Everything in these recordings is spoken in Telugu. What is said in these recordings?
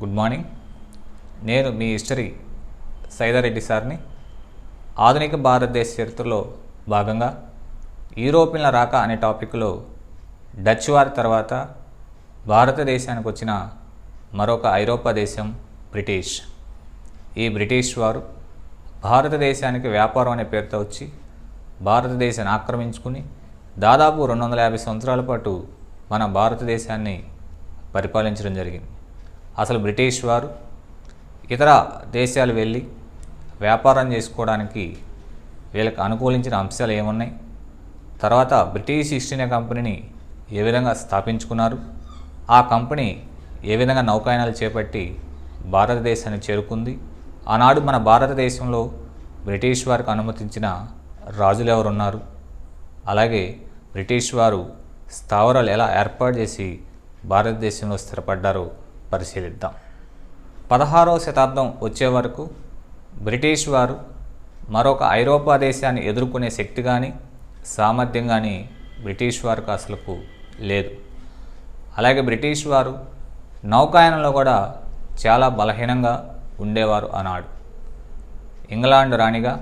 Good morning. నేను మీ హిస్టరీ సైదారెడ్డి సార్ని. ఆధునిక భారతదేశ చరిత్రలో భాగంగా యూరోపియన్ల రాక అనే టాపిక్లో డచ్ వారి తర్వాత భారతదేశానికి వచ్చిన మరొక ఐరోపా దేశం బ్రిటిష్. ఈ బ్రిటిష్ వారు భారతదేశానికి వ్యాపారం అనే పేరుతో వచ్చి భారతదేశాన్ని ఆక్రమించుకుని దాదాపు 250 సంవత్సరాల పాటు మన భారతదేశాన్ని పరిపాలించడం జరిగింది. అసలు బ్రిటిష్ వారు ఇతర దేశాలు వెళ్ళి వ్యాపారం చేసుకోవడానికి వీళ్ళకి అనుకూలించిన అంశాలు ఏమున్నాయి, తర్వాత బ్రిటిష్ ఈస్ట్ ఇండియా కంపెనీని ఏ విధంగా స్థాపించుకున్నారు, ఆ కంపెనీ ఏ విధంగా నౌకాయానాలు చేపట్టి భారతదేశాన్ని చేరుకుంది, ఆనాడు మన భారతదేశంలో బ్రిటిష్ వారికి అనుమతించిన రాజులు ఎవరున్నారు, అలాగే బ్రిటిష్ వారు స్థావరాలు ఎలా ఏర్పాటు చేసి భారతదేశంలో స్థిరపడ్డారో పరిశీలిద్దాం. 16వ శతాబ్దం వచ్చే వరకు బ్రిటిష్ వారు మరొక ఐరోపా దేశాన్ని ఎదుర్కొనే శక్తి కానీ సామర్థ్యం కానీ బ్రిటిష్ వారికి అసలుకు లేదు. అలాగే బ్రిటిష్ వారు నౌకాయానంలో కూడా చాలా బలహీనంగా ఉండేవారు. ఆనాడు ఇంగ్లాండ్ రాణిగా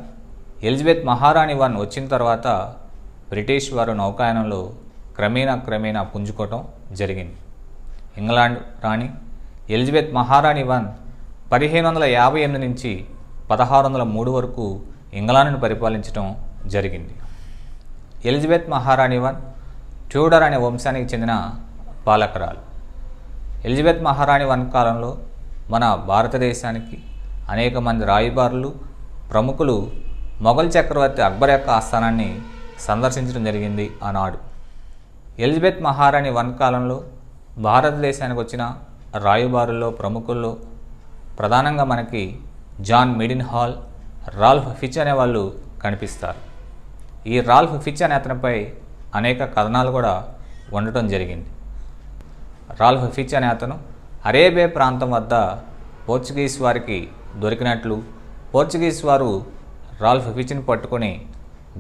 ఎలిజబెత్ మహారాణి వన్ వచ్చిన తర్వాత బ్రిటిష్ వారు నౌకాయానంలో క్రమేణా పుంజుకోవటం జరిగింది. ఇంగ్లాండ్ రాణి ఎలిజబెత్ మహారాణి వన్ 1558 నుంచి 1603 వరకు ఇంగ్లాండ్ను పరిపాలించడం జరిగింది. ఎలిజబెత్ మహారాణి వన్ ట్యూడర్ అనే వంశానికి చెందిన పాలకురాలు. ఎలిజబెత్ మహారాణి వన్ కాలంలో మన భారతదేశానికి అనేక మంది రాయబారులు, ప్రముఖులు మొఘల్ చక్రవర్తి అక్బర్ యొక్క ఆస్థానాన్ని సందర్శించడం జరిగింది. ఆనాడు ఎలిజబెత్ మహారాణి వన్ కాలంలో భారతదేశానికి వచ్చిన రాయబారుల్లో ప్రముఖుల్లో ప్రధానంగా మనకి జాన్ మిడిన్ హాల్, రాల్ఫ్ ఫిచ్ అనే వాళ్ళు కనిపిస్తారు. ఈ రాల్ఫ్ ఫిచ్ అనే అతనిపై అనేక కథనాలు కూడా ఉండటం జరిగింది. రాల్ఫ్ ఫిచ్ అనే అతను అరేబియా ప్రాంతం వద్ద పోర్చుగీస్ వారికి దొరికినట్లు, పోర్చుగీస్ వారు రాల్ఫ్ ఫిచ్ని పట్టుకొని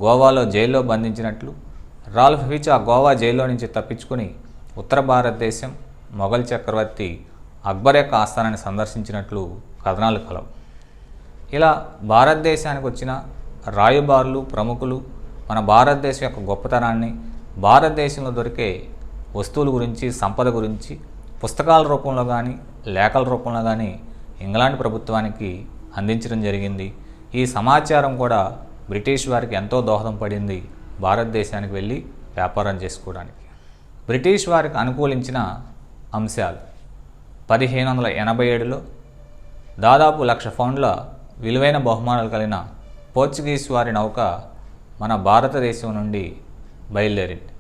గోవాలో జైల్లో బంధించినట్లు, రాల్ఫ్ ఫిచ్ ఆ గోవా జైల్లో నుంచి తప్పించుకొని ఉత్తర భారతదేశం మొఘల్ చక్రవర్తి అక్బర్ యొక్క ఆస్థానాన్ని సందర్శించినట్లు కథనాలు కలవు. ఇలా భారతదేశానికి వచ్చిన రాయబారులు, ప్రముఖులు మన భారతదేశం యొక్క గొప్పతనాన్ని, భారతదేశంలో దొరికే వస్తువుల గురించి, సంపద గురించి పుస్తకాల రూపంలో కానీ లేఖల రూపంలో కానీ ఇంగ్లాండ్ ప్రభుత్వానికి అందించడం జరిగింది. ఈ సమాచారం కూడా బ్రిటిష్ వారికి ఎంతో దోహదం పడింది భారతదేశానికి వెళ్ళి వ్యాపారం చేసుకోవడానికి. బ్రిటిష్ వారికి అనుకూలించిన అంశాలు 1587లో దాదాపు 1,00,000 పౌండ్ల విలువైన బహుమానాలు కలిగిన పోర్చుగీస్ వారి నౌక మన భారతదేశం నుండి బయలుదేరింది.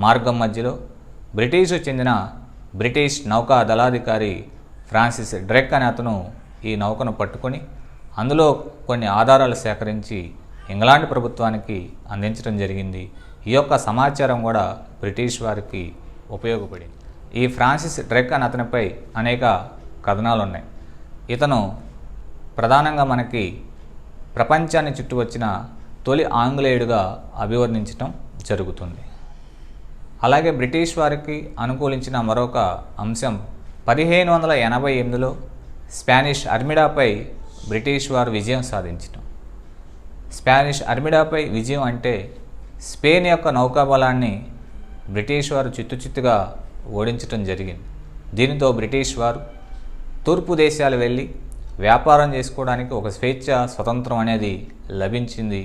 మార్గం మధ్యలో బ్రిటిష్ చెందిన బ్రిటిష్ నౌకా దళాధికారి ఫ్రాన్సిస్ డ్రేక్ అనే అతను ఈ నౌకను పట్టుకొని అందులో కొన్ని ఆధారాలు సేకరించి ఇంగ్లాండ్ ప్రభుత్వానికి అందించడం జరిగింది. ఈ యొక్క సమాచారం కూడా బ్రిటిష్ వారికి ఉపయోగపడింది. ఈ ఫ్రాన్సిస్ డ్రేక్ అనే అతనిపై అనేక కథనాలు ఉన్నాయి. ఇతను ప్రధానంగా మనకి ప్రపంచాన్ని చుట్టూ వచ్చిన తొలి ఆంగ్లేయుడిగా అభివర్ణించడం జరుగుతుంది. అలాగే బ్రిటిష్ వారికి అనుకూలించిన మరొక అంశం 1588లో స్పానిష్ అర్మిడాపై బ్రిటిష్ వారు విజయం సాధించడం. స్పానిష్ అర్మిడాపై విజయం అంటే స్పెయిన్ యొక్క నౌకాబలాన్ని బ్రిటిష్ వారు చిత్తుగా ఓడించడం జరిగింది. దీనితో బ్రిటిష్ వారు తూర్పు దేశాలు వెళ్ళి వ్యాపారం చేసుకోవడానికి ఒక స్వతంత్రం అనేది లభించింది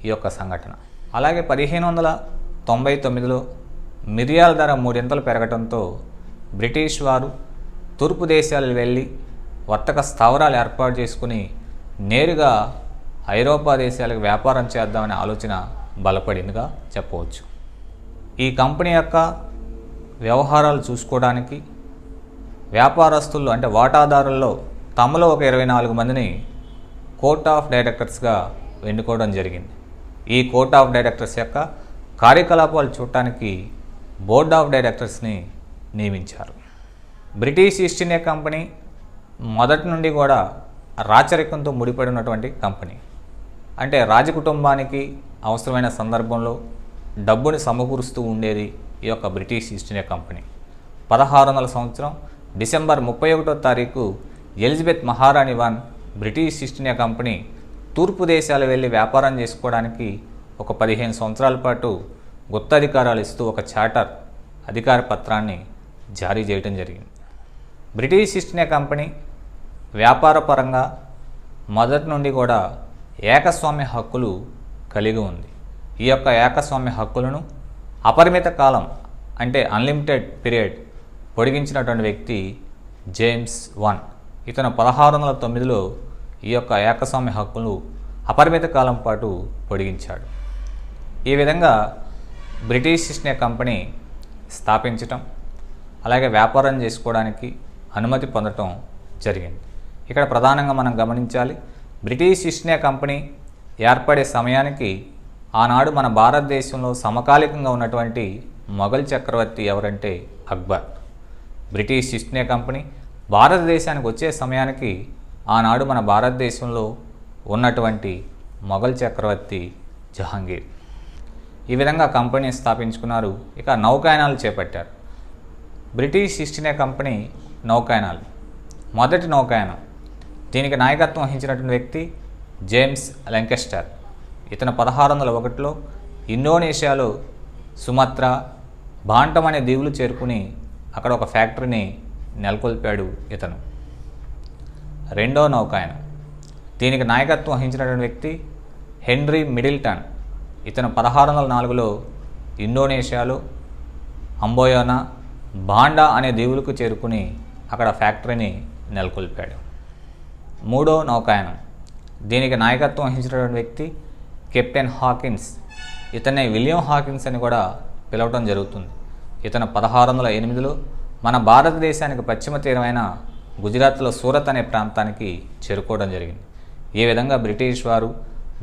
ఈ యొక్క సంఘటన. అలాగే 1599లో మిరియాల ధర 3 పెరగడంతో బ్రిటిష్ వారు తూర్పు దేశాలు వెళ్ళి వర్తక స్థావరాలు ఏర్పాటు చేసుకుని నేరుగా ఐరోపా దేశాలకు వ్యాపారం చేద్దామనే ఆలోచన బలపడిందిగా చెప్పవచ్చు. ఈ కంపెనీ యొక్క వ్యవహారాలు చూసుకోవడానికి వ్యాపారస్తులు అంటే వాటాదారుల్లో తమలో ఒక 24 మందిని కోర్ట్ ఆఫ్ డైరెక్టర్స్గా ఎన్నుకోవడం జరిగింది. ఈ కోర్ట్ ఆఫ్ డైరెక్టర్స్ యొక్క కార్యకలాపాలు చూడటానికి బోర్డ్ ఆఫ్ డైరెక్టర్స్ని నియమించారు. బ్రిటిష్ ఈస్ట్ ఇండియా కంపెనీ మొదటి నుండి కూడా రాచరికంతో ముడిపడి ఉన్నటువంటి కంపెనీ. అంటే రాజకుటుంబానికి అవసరమైన సందర్భంలో డబ్బుని సమకూరుస్తూ ఉండేది ఈ యొక్క బ్రిటిష్ ఈస్ట్ ఇండియా కంపెనీ. 1600 సంవత్సరం డిసెంబర్ 31వ తారీఖు ఎలిజబెత్ మహారాణి one British East India company తూర్పు దేశాలు వెళ్ళి వ్యాపారం చేసుకోవడానికి ఒక 15 సంవత్సరాల పాటు గుత్తాధికారాలు ఇస్తూ ఒక చార్టర్ అధికార పత్రాన్ని జారీ చేయడం జరిగింది. బ్రిటిష్ ఈస్ట్ ఇండియా కంపెనీ వ్యాపార పరంగా మొదటి నుండి కూడా ఏకస్వామ్య హక్కులు కలిగి ఉంది. ఈ యొక్క ఏకస్వామ్య హక్కులను అపరిమిత కాలం అంటే అన్లిమిటెడ్ పీరియడ్ పొడిగించినటువంటి వ్యక్తి జేమ్స్ వన్. ఇతను 1609లో ఈ యొక్క ఏకస్వామ్య హక్కులు అపరిమిత కాలం పాటు పొడిగించాడు. ఈ విధంగా బ్రిటిష్ ఈస్ట్ ఇండియా కంపెనీ స్థాపించటం, అలాగే వ్యాపారం చేసుకోవడానికి అనుమతి పొందటం జరిగింది. ఇక్కడ ప్రధానంగా మనం గమనించాలి, బ్రిటిష్ ఈస్ట్ ఇండియా కంపెనీ ఏర్పడే సమయానికి ఆనాడు మన భారతదేశంలో సమకాలికంగా ఉన్నటువంటి మొఘల్ చక్రవర్తి ఎవరంటే Akbar. British East India company భారతదేశానికి వచ్చే సమయానికి ఆనాడు మన భారతదేశంలో ఉన్నటువంటి మొఘల్ చక్రవర్తి జహాంగీర్. ఈ విధంగా కంపెనీ స్థాపించుకున్నారు. ఇక నౌకాయానాలు చేపట్టారు. బ్రిటిష్ ఈస్ట్ ఇండియా కంపెనీ నౌకాయానాలు, మొదటి నౌకాయానం, దీనికి నాయకత్వం వహించినటువంటి వ్యక్తి జేమ్స్ లంకెస్టర్. ఇతను 1601లో ఇండోనేషియాలో సుమత్రా, బాంటం అనే దీవులు చేరుకుని అక్కడ ఒక ఫ్యాక్టరీని నెలకొల్పాడు ఇతను. రెండో నౌకాయానం, దీనికి నాయకత్వం వహించినటువంటి వ్యక్తి హెన్రీ మిడిల్టన్. ఇతను 1604లో ఇండోనేషియాలో అంబోయోనా, బాండా అనే దీవులకు చేరుకుని అక్కడ ఫ్యాక్టరీని నెలకొల్పాడు. మూడో నౌకాయానం, దీనికి నాయకత్వం వహించినటువంటి వ్యక్తి కెప్టెన్ హాకిన్స్. ఇతన్ని విలియం హాకిన్స్ అని కూడా పిలవటం జరుగుతుంది. ఇతను 1608లో మన భారతదేశానికి పశ్చిమ తీరమైన గుజరాత్లో సూరత్ అనే ప్రాంతానికి చేరుకోవడం జరిగింది. ఈ విధంగా బ్రిటిష్ వారు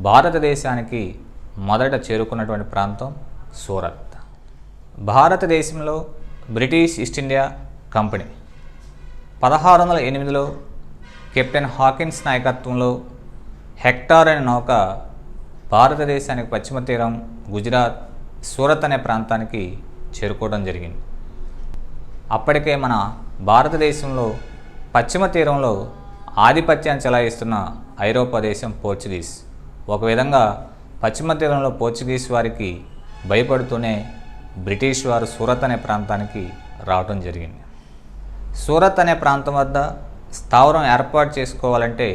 భారతదేశానికి మొదట చేరుకున్నటువంటి ప్రాంతం సూరత్. భారతదేశంలో బ్రిటిష్ ఈస్ట్ ఇండియా కంపెనీ 1608లో కెప్టెన్ హాకిన్స్ నాయకత్వంలో హెక్టార్ అనే నౌక భారతదేశానికి పశ్చిమ తీరం గుజరాత్ సూరత్ అనే ప్రాంతానికి చేరుకోవడం జరిగింది. అప్పటికే మన భారతదేశంలో పశ్చిమ తీరంలో ఆధిపత్యాన్ని చెలాయిస్తున్న ఐరోపా దేశం పోర్చుగీస్. ఒక విధంగా పశ్చిమ తీరంలో పోర్చుగీస్ వారికి భయపడుతూనే బ్రిటిష్ వారు సూరత్ అనే ప్రాంతానికి రావడం జరిగింది. సూరత్ అనే ప్రాంతం వద్ద స్థావరం ఏర్పాటు చేసుకోవాలంటే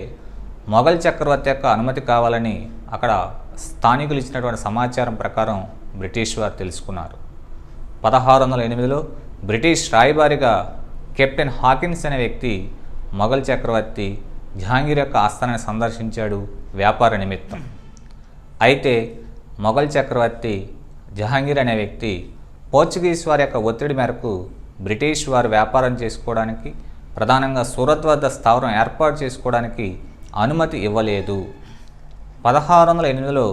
మొఘల్ చక్రవర్తి యొక్క అనుమతి కావాలని అక్కడ స్థానికులు ఇచ్చినటువంటి సమాచారం ప్రకారం బ్రిటిష్ వారు తెలుసుకున్నారు. 1608లో బ్రిటిష్ రాయబారిగా కెప్టెన్ హాకిన్స్ అనే వ్యక్తి మొఘల్ చక్రవర్తి జహాంగీర్ యొక్క ఆస్థానాన్ని సందర్శించాడు వ్యాపార నిమిత్తం. అయితే మొఘల్ చక్రవర్తి జహాంగీర్ అనే వ్యక్తి పోర్చుగీస్ వారి యొక్క ఒత్తిడి మేరకు బ్రిటిష్ వారు వ్యాపారం చేసుకోవడానికి, ప్రధానంగా సూరత్ వద్ద స్థావరం ఏర్పాటు చేసుకోవడానికి అనుమతి ఇవ్వలేదు. 1608లో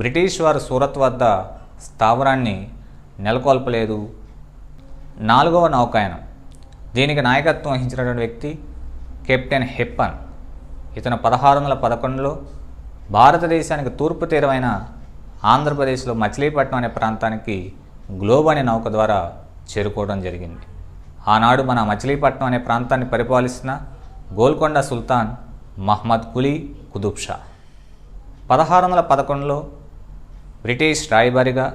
బ్రిటిష్ వారు సూరత్ వద్ద స్థావరాన్ని నెలకొల్పలేదు. నాలుగవ నౌకాయానం, దీనికి నాయకత్వం వహించినటువంటి వ్యక్తి కెప్టెన్ హెప్పన్. ఇతను 1611లో భారతదేశానికి తూర్పు తీరమైన ఆంధ్రప్రదేశ్లో మచిలీపట్నం అనే ప్రాంతానికి గ్లోబ్ అనే నౌక ద్వారా చేరుకోవడం జరిగింది. ఆనాడు మన మచిలీపట్నం అనే ప్రాంతాన్ని పరిపాలిస్తున్న గోల్కొండ సుల్తాన్ మహమ్మద్ కులీ కుతుబ్ షా. 1611లో బ్రిటిష్ రాయబారిగా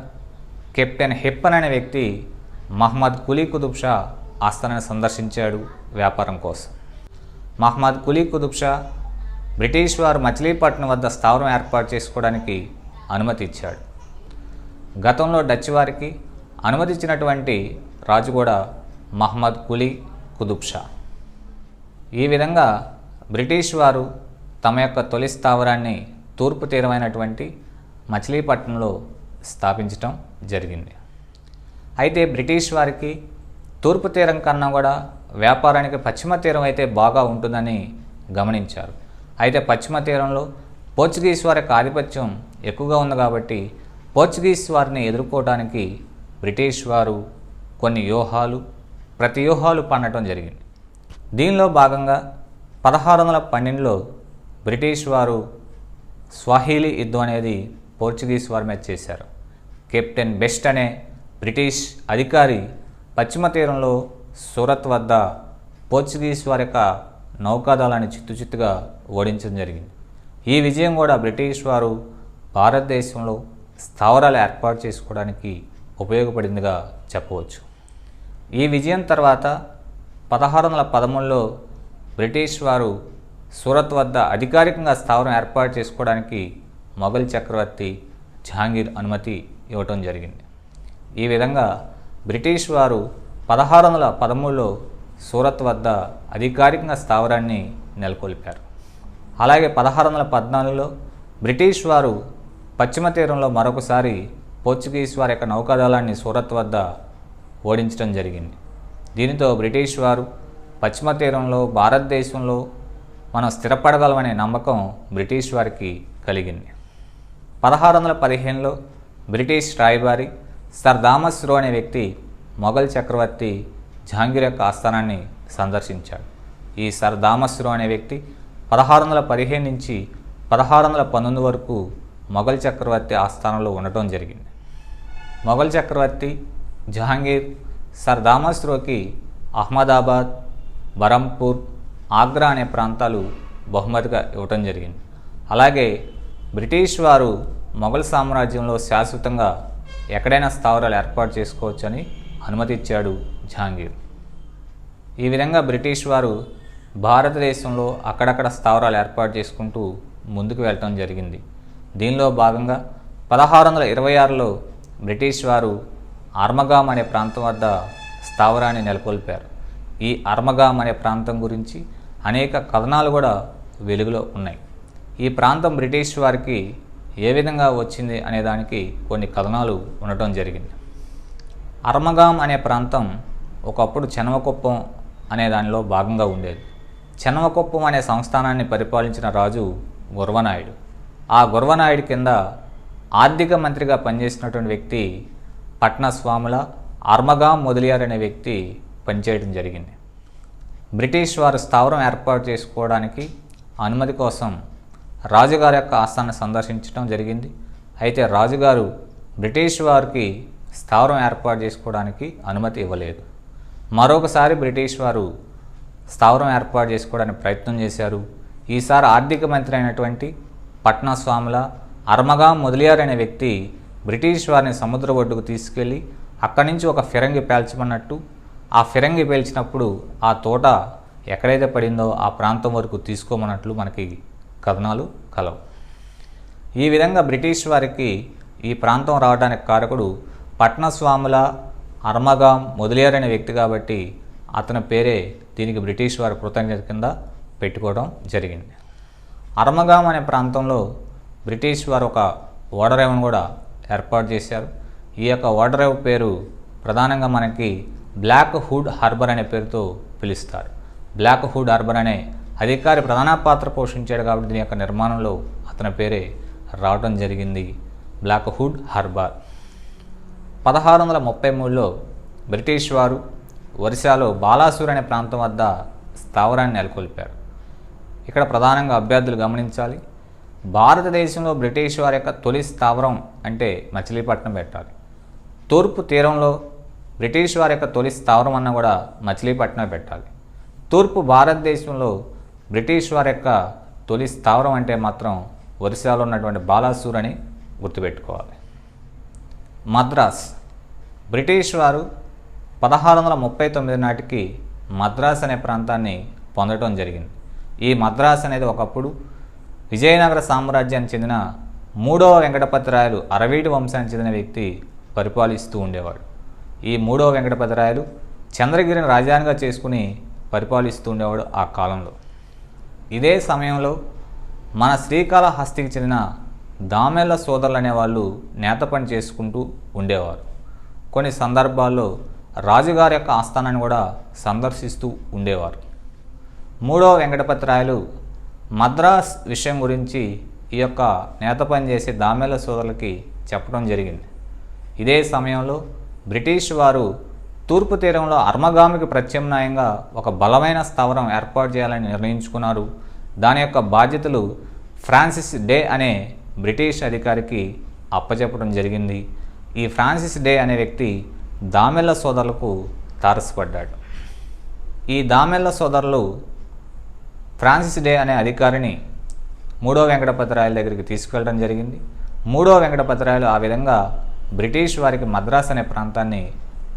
కెప్టెన్ హెప్పన్ అనే వ్యక్తి మహమ్మద్ కులీ కుతుబ్ షా ఆస్థానాన్ని సందర్శించాడు వ్యాపారం కోసం. మహమ్మద్ కులీ కుతుబ్ షా బ్రిటిష్ వారు మచిలీపట్నం వద్ద స్థావరం ఏర్పాటు చేసుకోవడానికి అనుమతి ఇచ్చాడు. గతంలో డచ్ వారికి అనుమతి ఇచ్చినటువంటి రాజు కూడా మహమ్మద్ కులీ కుతుబ్ షా. ఈ విధంగా బ్రిటిష్ వారు తమ యొక్క తొలి స్థావరాన్ని తూర్పు తీరమైనటువంటి మచిలీపట్నంలో స్థాపించటం జరిగింది. అయితే బ్రిటిష్ వారికి తూర్పు తీరం కన్నా కూడా వ్యాపారానికి పశ్చిమ తీరం అయితే బాగా ఉంటుందని గమనించారు. అయితే పశ్చిమ తీరంలో పోర్చుగీస్ వారి యొక్క ఆధిపత్యం ఎక్కువగా ఉంది కాబట్టి పోర్చుగీస్ వారిని ఎదుర్కోవడానికి బ్రిటిష్ వారు కొన్ని ప్రతివ్యూహాలు పన్నటం జరిగింది. దీనిలో భాగంగా 1612లో బ్రిటిష్ వారు స్వాహిలీ యుద్ధం అనేది పోర్చుగీస్ వారి మీద చేశారు. కెప్టెన్ బెస్ట్ అనే బ్రిటిష్ అధికారి పశ్చిమ తీరంలో సూరత్ వద్ద పోర్చుగీస్ వారి యొక్క నౌకాదళాన్ని చిత్తుచిత్తుగా ఓడించడం జరిగింది. ఈ విజయం కూడా బ్రిటిష్ వారు భారతదేశంలో స్థావరాలు ఏర్పాటు చేసుకోవడానికి ఉపయోగపడిందిగా చెప్పవచ్చు. ఈ విజయం తర్వాత 1613లో బ్రిటిష్ వారు సూరత్ వద్ద అధికారికంగా స్థావరం ఏర్పాటు చేసుకోవడానికి మొఘల్ చక్రవర్తి జహాంగీర్ అనుమతి ఇవ్వటం జరిగింది. ఈ విధంగా బ్రిటిష్ వారు 1613లో సూరత్ వద్ద అధికారికంగా స్థావరాన్ని నెలకొల్పారు. అలాగే 1614లో బ్రిటిష్ వారు పశ్చిమ తీరంలో మరొకసారి పోర్చుగీస్ వారి యొక్క నౌకాదళాన్ని సూరత్ వద్ద ఓడించడం జరిగింది. దీనితో బ్రిటిష్ వారు పశ్చిమ తీరంలో భారతదేశంలో మనం స్థిరపడగలమనే నమ్మకం బ్రిటిష్ వారికి కలిగింది. 1615లో బ్రిటిష్ రాయబారి సర్ థామస్ రో అనే వ్యక్తి మొఘల్ చక్రవర్తి జహాంగీర్ యొక్క ఆస్థానాన్ని సందర్శించాడు. ఈ సర్ థామస్ రో అనే వ్యక్తి 1615 నుంచి 1619 వరకు మొఘల్ చక్రవర్తి ఆస్థానంలో ఉండటం జరిగింది. మొఘల్ చక్రవర్తి జహాంగీర్ సర్ థామస్ రోకి అహ్మదాబాద్, బరంపూర్, ఆగ్రా అనే ప్రాంతాలు బహుమతిగా ఇవ్వటం జరిగింది. అలాగే బ్రిటిష్ వారు మొఘల్ సామ్రాజ్యంలో శాశ్వతంగా ఎక్కడైనా స్థావరాలు ఏర్పాటు చేసుకోవచ్చని అనుమతి ఇచ్చాడు జహాంగీర్. ఈ విధంగా బ్రిటిష్ వారు భారతదేశంలో అక్కడక్కడ స్థావరాలు ఏర్పాటు చేసుకుంటూ ముందుకు వెళ్ళటం జరిగింది. దీనిలో భాగంగా 1626లో బ్రిటిష్ వారు అర్మగామ్ అనే ప్రాంతం వద్ద స్థావరాన్ని నెలకొల్పారు. ఈ అర్మగామ్ అనే ప్రాంతం గురించి అనేక కథనాలు కూడా వెలుగులో ఉన్నాయి. ఈ ప్రాంతం బ్రిటిష్ వారికి ఏ విధంగా వచ్చింది అనే దానికి కొన్ని కథనాలు ఉండటం జరిగింది. అర్మగామ్ అనే ప్రాంతం ఒకప్పుడు చెన్నమకుప్పం అనే దానిలో భాగంగా ఉండేది. చెన్నమకుప్పం అనే సంస్థానాన్ని పరిపాలించిన రాజు గుర్వనాయుడు. ఆ గుర్వనాయుడు కింద ఆర్థిక మంత్రిగా పనిచేసినటువంటి వ్యక్తి పట్నస్వాముల అర్మగామ్ మొదలియార్ అనే వ్యక్తి పనిచేయడం జరిగింది. బ్రిటిష్ వారు స్థావరం ఏర్పాటు చేసుకోవడానికి అనుమతి కోసం రాజుగారి యొక్క ఆస్థానాన్ని సందర్శించడం జరిగింది. అయితే రాజుగారు బ్రిటిష్ వారికి స్థావరం ఏర్పాటు చేసుకోవడానికి అనుమతి ఇవ్వలేదు. మరొకసారి బ్రిటిష్ వారు స్థావరం ఏర్పాటు చేసుకోవడానికి ప్రయత్నం చేశారు. ఈసారి ఆర్థిక మంత్రి అయినటువంటి పట్నస్వాముల అర్మగామ్ మొదలియార్ అనే వ్యక్తి బ్రిటిష్ వారిని సముద్ర ఒడ్డుకు తీసుకెళ్ళి అక్కడి నుంచి ఒక ఫిరంగి పేల్చమన్నట్టు, ఆ ఫిరంగి పేల్చినప్పుడు ఆ తోట ఎక్కడైతే పడిందో ఆ ప్రాంతం వరకు తీసుకోమన్నట్లు మనకి కథనాలు కలవు. ఈ విధంగా బ్రిటిష్ వారికి ఈ ప్రాంతం రావడానికి కారకుడు పట్నస్వాముల అర్మగామ్ మొదలియార్ అనే వ్యక్తి కాబట్టి అతని పేరే దీనికి బ్రిటిష్ వారి కృతజ్ఞత కింద పెట్టుకోవడం జరిగింది. అర్మగామ్ అనే ప్రాంతంలో బ్రిటిష్ వారు ఒక ఓడరేవును కూడా ఏర్పాటు చేశారు. ఈ యొక్క ఓడరేవు పేరు ప్రధానంగా మనకి బ్లాక్ హుడ్ హార్బర్ అనే పేరుతో పిలుస్తారు. బ్లాక్ హుడ్ హార్బర్ అనే అధికారి ప్రధాన పాత్ర పోషించాడు కాబట్టి దీని యొక్క నిర్మాణంలో అతని పేరే రావడం జరిగింది, బ్లాక్ హుడ్ హార్బర్. 1633లో బ్రిటిష్ వారు ఒరిస్సాలో బాలాసూర్ అనే ప్రాంతం వద్ద స్థావరాన్ని నెలకొల్పారు. ఇక్కడ ప్రధానంగా అభ్యర్థులు గమనించాలి, భారతదేశంలో బ్రిటిష్ వారి యొక్క తొలి స్థావరం అంటే మచిలీపట్నం పెట్టాలి. తూర్పు తీరంలో బ్రిటిష్ వారి యొక్క తొలి స్థావరం అన్న కూడా మచిలీపట్నం పెట్టాలి. తూర్పు భారతదేశంలో బ్రిటిష్ వారి యొక్క తొలి స్థావరం అంటే మాత్రం ఒరిస్సాలో ఉన్నటువంటి బాలాసూర్ అని గుర్తుపెట్టుకోవాలి. మద్రాస్ బ్రిటిష్ వారు 1639 నాటికి మద్రాస్ అనే ప్రాంతాన్ని పొందడం జరిగింది. ఈ మద్రాస్ అనేది ఒకప్పుడు విజయనగర సామ్రాజ్యానికి చెందిన 3వ వెంకటపతిరాయలు అరవీడు వంశానికి చెందిన వ్యక్తి పరిపాలిస్తూ ఉండేవాడు. ఈ 3వ వెంకటపతిరాయలు చంద్రగిరిని రాజధానిగా చేసుకుని పరిపాలిస్తూ ఉండేవాడు ఆ కాలంలో. ఇదే సమయంలో మన శ్రీకాళహస్తికి చెందిన దామెల్ల సోదరులు అనేవాళ్ళు నేత పని చేసుకుంటూ ఉండేవారు. కొన్ని సందర్భాల్లో రాజుగారి యొక్క ఆస్థానాన్ని కూడా సందర్శిస్తూ ఉండేవారు. 3వ వెంకటపతిరాయలు మద్రాస్ విషయం గురించి ఈ యొక్క నేత పని చేసే దామెల్ల సోదరులకి చెప్పడం జరిగింది. ఇదే సమయంలో బ్రిటిష్ వారు తూర్పు తీరంలో అర్మగామికి ప్రత్యామ్నాయంగా ఒక బలమైన స్థావరం ఏర్పాటు చేయాలని నిర్ణయించుకున్నారు. దాని యొక్క బాధ్యతలు ఫ్రాన్సిస్ డే అనే బ్రిటిష్ అధికారికి అప్పచెప్పడం జరిగింది. ఈ ఫ్రాన్సిస్ డే అనే వ్యక్తి దామెల్ల సోదరులకు తారసపడ్డాడు. ఈ దామెల్ల సోదరులు ఫ్రాన్సిస్ డే అనే అధికారిని మూడో వెంకటపతిరాయల దగ్గరికి తీసుకెళ్ళడం జరిగింది. మూడో వెంకటపతిరాయలు ఆ విధంగా బ్రిటిష్ వారికి మద్రాస్ అనే ప్రాంతాన్ని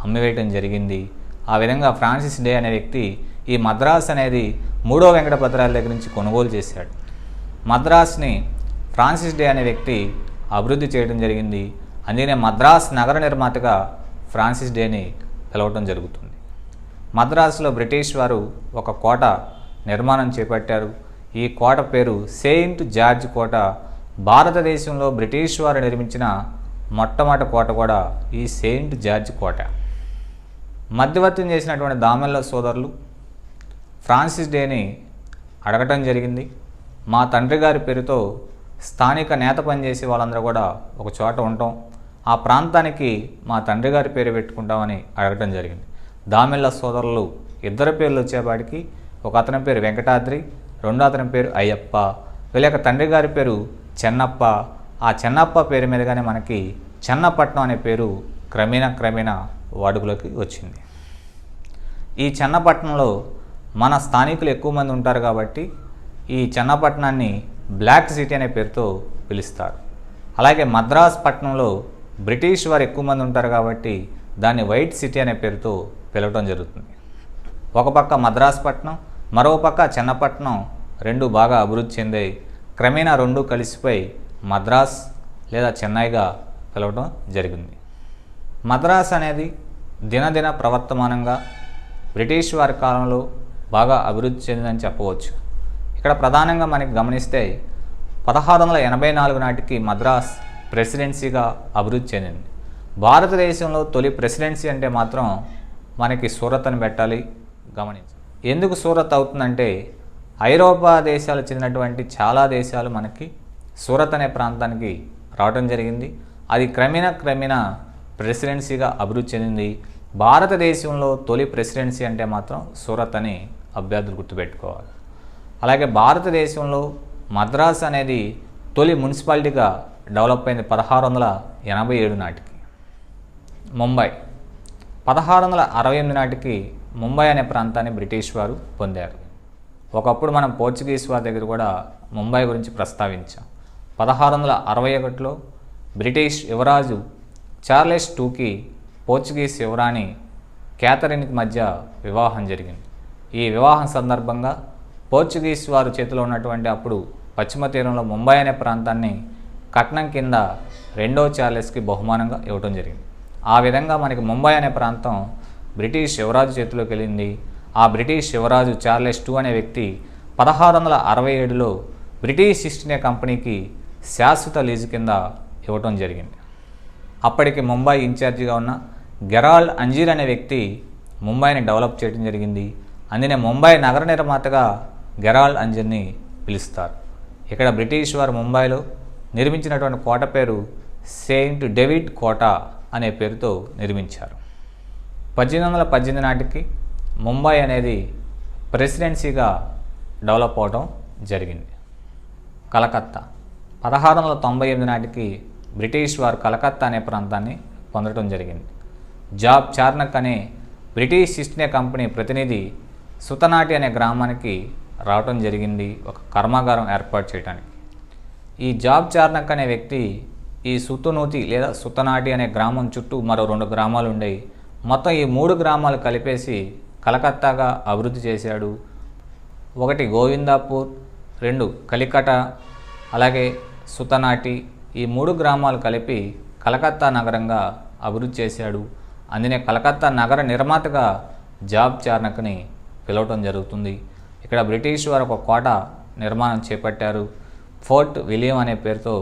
అమ్మివేయటం జరిగింది. ఆ విధంగా ఫ్రాన్సిస్ డే అనే వ్యక్తి ఈ మద్రాస్ అనేది మూడో వెంకటపతిరాయల దగ్గర నుంచి కొనుగోలు చేశాడు. మద్రాస్ని ఫ్రాన్సిస్ డే అనే వ్యక్తి అభివృద్ధి చేయడం జరిగింది. అందుకనే మద్రాస్ నగర నిర్మాతగా ఫ్రాన్సిస్ డేని పిలవటం జరుగుతుంది. మద్రాసులో బ్రిటిష్ వారు ఒక కోట నిర్మాణం చేపట్టారు. ఈ కోట పేరు సెయింట్ జార్జ్ కోట. భారతదేశంలో బ్రిటిష్ వారు నిర్మించిన మొట్టమొదటి కోట కూడా ఈ సెయింట్ జార్జ్ కోట. మధ్యవర్తం చేసినటువంటి దామెల్ల సోదరులు ఫ్రాన్సిస్ డేని అడగటం జరిగింది. మా తండ్రి గారి పేరుతో స్థానిక నేత పనిచేసే వాళ్ళందరూ కూడా ఒక చోట ఉంటాం, ఆ ప్రాంతానికి మా తండ్రి గారి పేరు పెట్టుకుంటామని అడగటం జరిగింది. దామెల్ల సోదరులు ఇద్దరు పేర్లు వచ్చేపాటికి ఒక అతని పేరు వెంకటాద్రి, రెండో అతని పేరు అయ్యప్ప. వీళ్ళ యొక్క తండ్రి గారి పేరు చెన్నప్ప. ఆ చెన్నప్ప పేరు మీదుగానే మనకి చెన్నపట్నం అనే పేరు క్రమేణా వాడుకలోకి వచ్చింది. ఈ చెన్నపట్నంలో మన స్థానికులు ఎక్కువ మంది ఉంటారు కాబట్టి ఈ చెన్నపట్నాన్ని బ్లాక్ సిటీ అనే పేరుతో పిలుస్తారు. అలాగే మద్రాస్ పట్టణంలో బ్రిటిష్ వారు ఎక్కువ మంది ఉంటారు కాబట్టి దాన్ని వైట్ సిటీ అనే పేరుతో పిలవటం జరుగుతుంది. ఒక పక్క మద్రాస్ పట్టణం, మరో పక్క చెన్నపట్నం రెండు బాగా అభివృద్ధి చెందాయి. క్రమేణా రెండు కలిసిపోయి మద్రాస్ లేదా చెన్నైగా పిలవడం జరిగింది. మద్రాస్ అనేది దినదిన ప్రవర్తమానంగా బ్రిటిష్ వారి కాలంలో బాగా అభివృద్ధి చెందిందని చెప్పవచ్చు. ఇక్కడ ప్రధానంగా మనకి గమనిస్తే 1684 నాటికి మద్రాస్ ప్రెసిడెన్సీగా అభివృద్ధి చెందింది. భారతదేశంలో తొలి ప్రెసిడెన్సీ అంటే మాత్రం మనకి సూరత్ అని పెట్టాలి, గమనించాలి. ఎందుకు సూరత్ అవుతుందంటే ఐరోపా దేశాలకు చెందినటువంటి చాలా దేశాలు మనకి సూరత్ అనే ప్రాంతానికి రావడం జరిగింది. అది క్రమేణా ప్రెసిడెన్సీగా అభివృద్ధి చెందింది. భారతదేశంలో తొలి ప్రెసిడెన్సీ అంటే మాత్రం సూరత్ అని అభ్యర్థులు గుర్తుపెట్టుకోవాలి. అలాగే భారతదేశంలో మద్రాస్ అనేది తొలి మున్సిపాలిటీగా డెవలప్ అయింది 1687 నాటికి. ముంబై 1668 నాటికి ముంబై అనే ప్రాంతాన్ని బ్రిటిష్ వారు పొందారు. ఒకప్పుడు మనం పోర్చుగీస్ వారి దగ్గర కూడా ముంబై గురించి ప్రస్తావించాం. 1661లో బ్రిటిష్ యువరాజు చార్లెస్ టూకి పోర్చుగీస్ యువరాణి క్యాథరిన్కి మధ్య వివాహం జరిగింది. ఈ వివాహం సందర్భంగా పోర్చుగీస్ వారు చేతిలో ఉన్నటువంటి అప్పుడు పశ్చిమ తీరంలో ముంబై అనే ప్రాంతాన్ని కట్నం కింద రెండో చార్లెస్కి బహుమానంగా ఇవ్వటం జరిగింది. ఆ విధంగా మనకి ముంబై అనే ప్రాంతం బ్రిటిష్ యువరాజు చేతిలోకి వెళ్ళింది. ఆ బ్రిటిష్ యువరాజు చార్లెస్ టూ అనే వ్యక్తి 1667లో బ్రిటిష్ ఈస్ట్ ఇండియా కంపెనీకి శాశ్వత లీజు కింద ఇవ్వటం జరిగింది. అప్పటికి ముంబై ఇన్ఛార్జిగా ఉన్న గెరాల్డ్ అంజీర్ అనే వ్యక్తి ముంబైని డెవలప్ చేయడం జరిగింది. అందుకే ముంబై నగర నిర్మాతగా గెరాల్డ్ అంజీర్ని పిలుస్తారు. ఇక్కడ బ్రిటిష్ వారు ముంబైలో నిర్మించినటువంటి కోట పేరు సెయింట్ డేవిడ్ కోట అనే పేరుతో నిర్మించారు. 1818 నాటికి ముంబై అనేది ప్రెసిడెన్సీగా డెవలప్ అవడం జరిగింది. కలకత్తా 1698 నాటికి బ్రిటిష్ వారు కలకత్తా అనే ప్రాంతాన్ని పొందడం జరిగింది. జాబ్ చార్నక్ అనే బ్రిటిష్ ఈస్ట్ ఇండియా కంపెనీ ప్రతినిధి సుతనాటి అనే గ్రామానికి రావటం జరిగింది ఒక కర్మాగారం ఏర్పాటు చేయడానికి. ఈ జాబ్ చార్నక్ అనే వ్యక్తి ఈ సుతునూతి లేదా సుతనాటి అనే గ్రామం చుట్టూ మరో 2 గ్రామాలు ఉండేవి. మొత్తం ఈ 3 గ్రామాలు కలిపేసి కలకత్తాగా అభివృద్ధి చేశాడు. 1 గోవిందాపూర్, 2 కలికట, అలాగే సుతనాటి, ఈ 3 గ్రామాలు కలిపి కలకత్తా నగరంగా అభివృద్ధి చేశాడు. అందునే కలకత్తా నగర నిర్మాతగా జాబ్ చార్నక్ని పిలవటం జరుగుతుంది. ఇక్కడ బ్రిటిష్ వారు ఒక కోట నిర్మాణం చేపట్టారు. ఫోర్ట్ విలియం అనే పేరుతో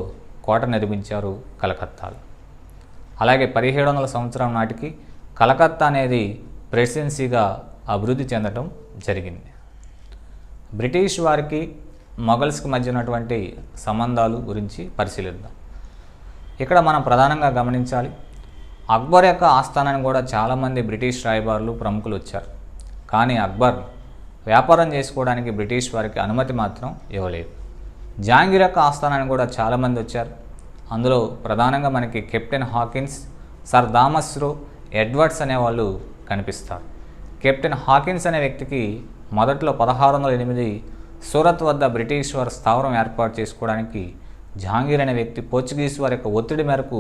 కోట నిర్మించారు కలకత్తాలో. అలాగే 1700 సంవత్సరం నాటికి కలకత్తా అనేది ప్రెసిడెన్సీగా అభివృద్ధి చెందడం జరిగింది. బ్రిటిష్ వారికి మొఘల్స్కి మధ్య ఉన్నటువంటి సంబంధాలు గురించి పరిశీలిద్దాం. ఇక్కడ మనం ప్రధానంగా గమనించాలి, అక్బర్ యొక్క ఆస్థానానికి కూడా చాలామంది బ్రిటిష్ రాయబారులు ప్రముఖులు వచ్చారు. కానీ అక్బర్ వ్యాపారం చేసుకోవడానికి బ్రిటిష్ వారికి అనుమతి మాత్రం ఇవ్వలేదు. జహాంగీర్ యొక్క ఆస్థానానికి కూడా చాలామంది వచ్చారు. అందులో ప్రధానంగా మనకి కెప్టెన్ హాకిన్స్, సర్ థామస్ రో, ఎడ్వర్డ్స్ అనేవాళ్ళు కనిపిస్తారు. కెప్టెన్ హాకిన్స్ అనే వ్యక్తికి మొదట్లో 1608 సూరత్ వద్ద బ్రిటిష్ వారు స్థావరం ఏర్పాటు చేసుకోవడానికి జహాంగీర్ అనే వ్యక్తి పోర్చుగీస్ వారి యొక్క ఒత్తిడి మేరకు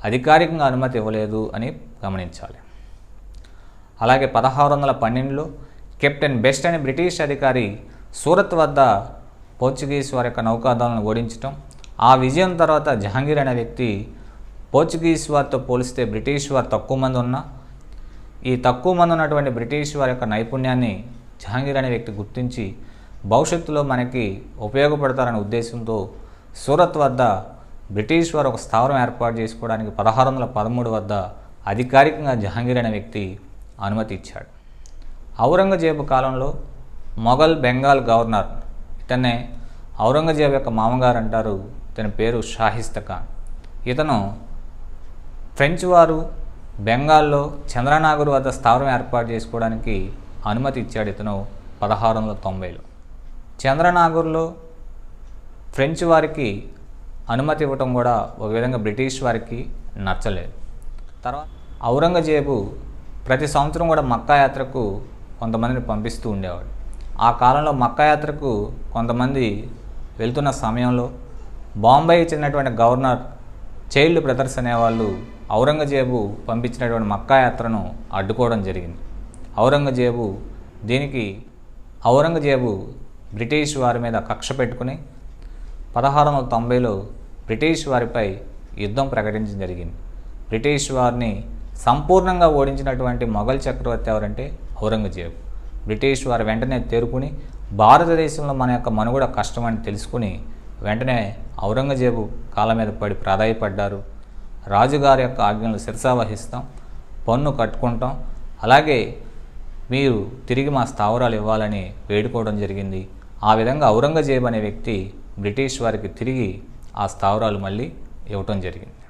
అధికారికంగా అనుమతి ఇవ్వలేదు అని గమనించాలి. అలాగే 1612లో కెప్టెన్ బెస్ట్ అనే బ్రిటిష్ అధికారి సూరత్ వద్ద పోర్చుగీస్ వారి యొక్క నౌకాదళాలను ఓడించడం, ఆ విజయం తర్వాత జహాంగీర్ అనే వ్యక్తి పోర్చుగీస్ వారితో పోలిస్తే బ్రిటిష్ వారు తక్కువ మంది ఉన్నా ఈ తక్కువ మంది ఉన్నటువంటి బ్రిటిష్ వారి యొక్క నైపుణ్యాన్ని జహాంగీర్ అనే వ్యక్తి గుర్తించి భవిష్యత్తులో మనకి ఉపయోగపడతారనే ఉద్దేశంతో సూరత్ వద్ద బ్రిటిష్ వారు ఒక స్థావరం ఏర్పాటు చేసుకోవడానికి 1613 వద్ద అధికారికంగా జహాంగీర్ అనే వ్యక్తి అనుమతి ఇచ్చాడు. ఔరంగజేబు కాలంలో మొఘల్ బెంగాల్ గవర్నర్, ఇతన్నే ఔరంగజేబు యొక్క మామగారు అంటారు, ఇతని పేరు షాహిస్తా ఖాన్. ఇతను ఫ్రెంచ్ వారు బెంగాల్లో చంద్రనాగర్ వద్ద స్థావరం ఏర్పాటు చేసుకోవడానికి అనుమతి ఇచ్చాడు ఇతను 1690లో. చంద్రనాగర్లో ఫ్రెంచ్ వారికి అనుమతి ఇవ్వటం కూడా ఒక విధంగా బ్రిటిష్ వారికి నచ్చలేదు. తర్వాత ఔరంగజేబు ప్రతి సంవత్సరం కూడా మక్కా యాత్రకు కొంతమందిని పంపిస్తూ ఉండేవాడు. ఆ కాలంలో మక్కా యాత్రకు కొంతమంది వెళ్తున్న సమయంలో బాంబేకి చెందినటువంటి గవర్నర్ చైల్డ్ బ్రదర్స్ అనేవాళ్ళు ఔరంగజేబు పంపించినటువంటి మక్కా యాత్రను అడ్డుకోవడం జరిగింది. ఔరంగజేబు బ్రిటిష్ వారి మీద కక్ష పెట్టుకుని 1690లో బ్రిటిష్ వారిపై యుద్ధం ప్రకటించడం జరిగింది. బ్రిటిష్ వారిని సంపూర్ణంగా ఓడించినటువంటి మొఘల్ చక్రవర్తి ఎవరంటే ఔరంగజేబు. బ్రిటిష్ వారు వెంటనే తేరుకుని భారతదేశంలో మన యొక్క మనుగడ కష్టమని తెలుసుకుని వెంటనే ఔరంగజేబు కాళ్ళ మీద పడి ప్రాధాయపడ్డారు. రాజుగారి యొక్క ఆజ్ఞలు శిరసావహిస్తాం, పన్ను కట్టుకుంటాం, అలాగే మీరు తిరిగి మా స్థావరాలు ఇవ్వాలని వేడుకోవడం జరిగింది. ఆ విధంగా ఔరంగజేబు అనే వ్యక్తి బ్రిటిష్ వారికి తిరిగి ఆ స్థావరాలు మళ్ళీ ఇవ్వటం జరిగింది.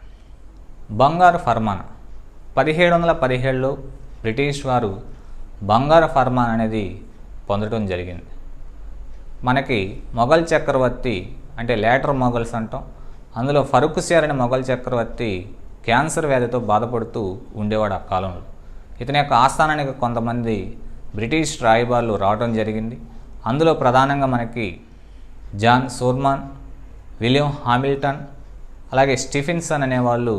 బంగారు ఫర్మానా 1717లో బ్రిటిష్ వారు బంగారు ఫర్మాన్ అనేది పొందడం జరిగింది. మనకి మొఘల్ చక్రవర్తి అంటే లేటర్ మొఘల్స్ అంటాం, అందులో ఫరూఖ్షార్ అనే మొఘల్ చక్రవర్తి క్యాన్సర్ వ్యాధితో బాధపడుతూ ఉండేవాడు ఆ కాలంలో. ఇతని యొక్క ఆస్థానానికి కొంతమంది బ్రిటిష్ రాయబారులు రావడం జరిగింది. అందులో ప్రధానంగా మనకి జాన్ సోర్మాన్, విలియం హామిల్టన్, అలాగే స్టీఫెన్సన్ అనేవాళ్ళు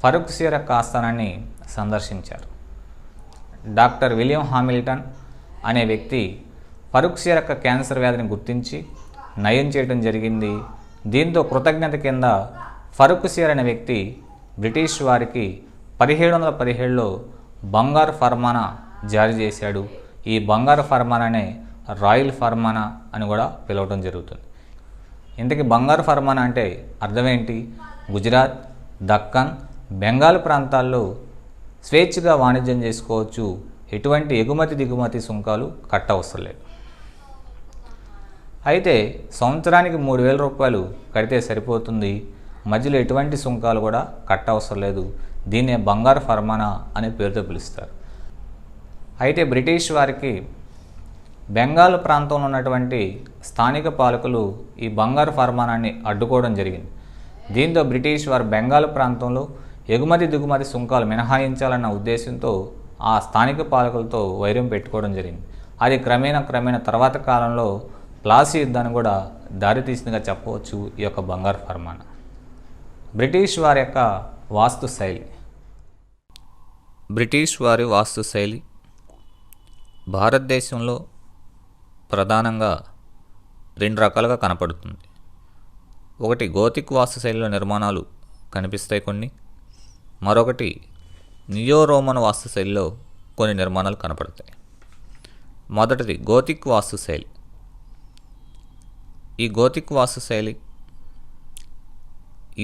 ఫరూఖ్షార్ యొక్క ఆస్థానాన్ని సందర్శించారు. డాక్టర్ విలియం హామిల్టన్ అనే వ్యక్తి ఫరూఖ్షార్ యొక్క క్యాన్సర్ వ్యాధిని గుర్తించి నయం చేయడం జరిగింది. దీంతో కృతజ్ఞత కింద ఫరూఖ్షార్ అనే వ్యక్తి బ్రిటిష్ వారికి 1717లో బంగారు ఫర్మానా జారీ చేశాడు. ఈ బంగారు ఫర్మానానే రాయల్ ఫర్మానా అని కూడా పిలవడం జరుగుతుంది. ఇంతకీ బంగారు ఫర్మానా అంటే అర్థమేంటి? గుజరాత్, దక్కన్, బెంగాల్ ప్రాంతాల్లో స్వేచ్ఛగా వాణిజ్యం చేసుకోవచ్చు, ఎటువంటి ఎగుమతి దిగుమతి సుంకాలు కట్టవసరం లేదు. అయితే సంవత్సరానికి 3000 రూపాయలు కడితే సరిపోతుంది, మధ్యలో ఎటువంటి సుంకాలు కూడా కట్టవసరం లేదు. దీన్నే బంగారు ఫర్మానా అనే పేరుతో పిలుస్తారు. అయితే బ్రిటిష్ వారికి బెంగాల్ ప్రాంతంలో ఉన్నటువంటి స్థానిక పాలకులు ఈ బంగారు ఫర్మానాన్ని అడ్డుకోవడం జరిగింది. దీంతో బ్రిటిష్ వారు బెంగాల్ ప్రాంతంలో ఎగుమతి దిగుమతి సుంకాలు మినహాయించాలన్న ఉద్దేశంతో ఆ స్థానిక పాలకులతో వైరం పెట్టుకోవడం జరిగింది. అది క్రమేణా తర్వాత కాలంలో ప్లాసీ యుద్ధాన్ని కూడా దారితీసిందిగా చెప్పవచ్చు ఈ యొక్క బంగారు ఫర్మానా. బ్రిటిష్ వారి యొక్క వాస్తుశైలి. బ్రిటిష్ వారి వాస్తుశైలి భారతదేశంలో ప్రధానంగా 2 రకాలుగా కనపడుతుంది. ఒకటి గోతిక్ వాస్తుశైలిలో నిర్మాణాలు కనిపిస్తాయి కొన్ని, మరొకటి నియో రోమన్ వాస్తుశైలిలో కొన్ని నిర్మాణాలు కనపడతాయి. మొదటిది గోతిక్ వాస్తుశైలి. ఈ గోతిక్ వాస్తుశైలి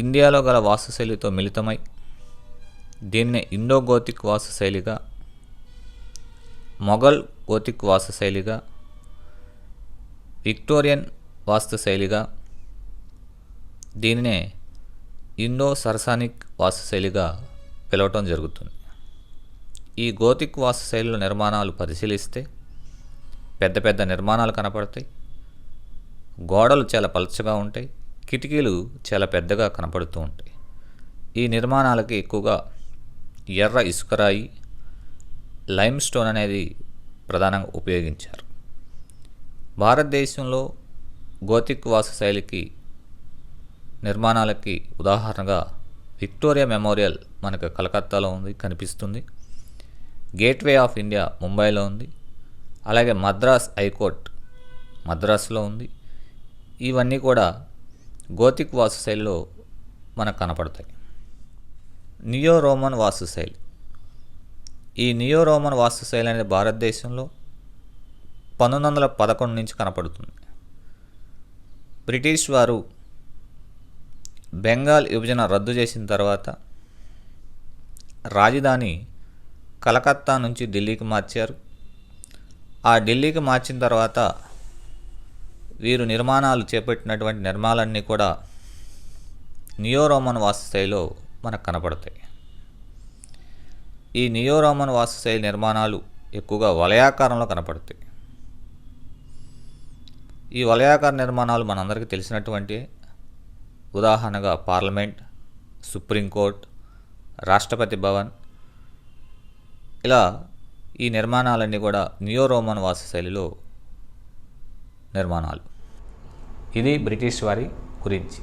ఇండియాలో గల వాస్తుశైలితో మిళితమై దీన్నే ఇండో గోతిక్ వాస్తుశైలిగా, మొఘల్ గోతిక్ వాస్తుశైలిగా, విక్టోరియన్ వాస్తుశైలిగా, దీనినే ఇండో సరసానిక్ వాస్తుశైలిగా పిలవటం జరుగుతుంది. ఈ గోతిక్ వాస్తుశైలిలో నిర్మాణాలు పరిశీలిస్తే పెద్ద పెద్ద నిర్మాణాలు కనపడతాయి. గోడలు చాలా పలచగా ఉంటాయి, కిటికీలు చాలా పెద్దగా కనపడుతూ ఉంటాయి. ఈ నిర్మాణాలకి ఎక్కువగా ఎర్ర ఇసుకరాయి లైమ్ స్టోన్ అనేది ప్రధానంగా ఉపయోగించారు. భారతదేశంలో గోతిక్ వాస్తుశైలికి నిర్మాణాలకి ఉదాహరణగా విక్టోరియా మెమోరియల్ మనకు కలకత్తాలో ఉంది, కనిపిస్తుంది. గేట్వే ఆఫ్ ఇండియా ముంబైలో ఉంది. అలాగే మద్రాస్ హైకోర్ట్ మద్రాసులో ఉంది. ఇవన్నీ కూడా గోతిక్ వాస్తుశైలిలో మనకు కనపడతాయి. నియో రోమన్ వాస్తుశైలి. ఈ నియో రోమన్ వాస్తుశైలి అనేది భారతదేశంలో 1911 నుంచి కనపడుతుంది. బ్రిటిష్ వారు బెంగాల్ విభజన రద్దు చేసిన తర్వాత రాజధాని కలకత్తా నుంచి ఢిల్లీకి మార్చారు. ఆ ఢిల్లీకి మార్చిన తర్వాత వీరు నిర్మాణాలు చేపట్టినటువంటి నిర్మాణాలన్నీ కూడా నియో రోమన్ వాస్తుశైలిలో మనకు కనపడతాయి. ఈ నియో రోమన్ వాస్తుశైలి నిర్మాణాలు ఎక్కువగా వలయాకారంలో కనపడతాయి. ఈ వలయాకార నిర్మాణాలు మనందరికీ తెలిసినటువంటి, ఉదాహరణగా పార్లమెంట్, సుప్రీంకోర్టు, రాష్ట్రపతి భవన్, ఇలా ఈ నిర్మాణాలన్నీ కూడా నియో రోమన్ వాస్తుశైలిలో నిర్మాణాలు. ఇది బ్రిటిష్ వారి గురించి.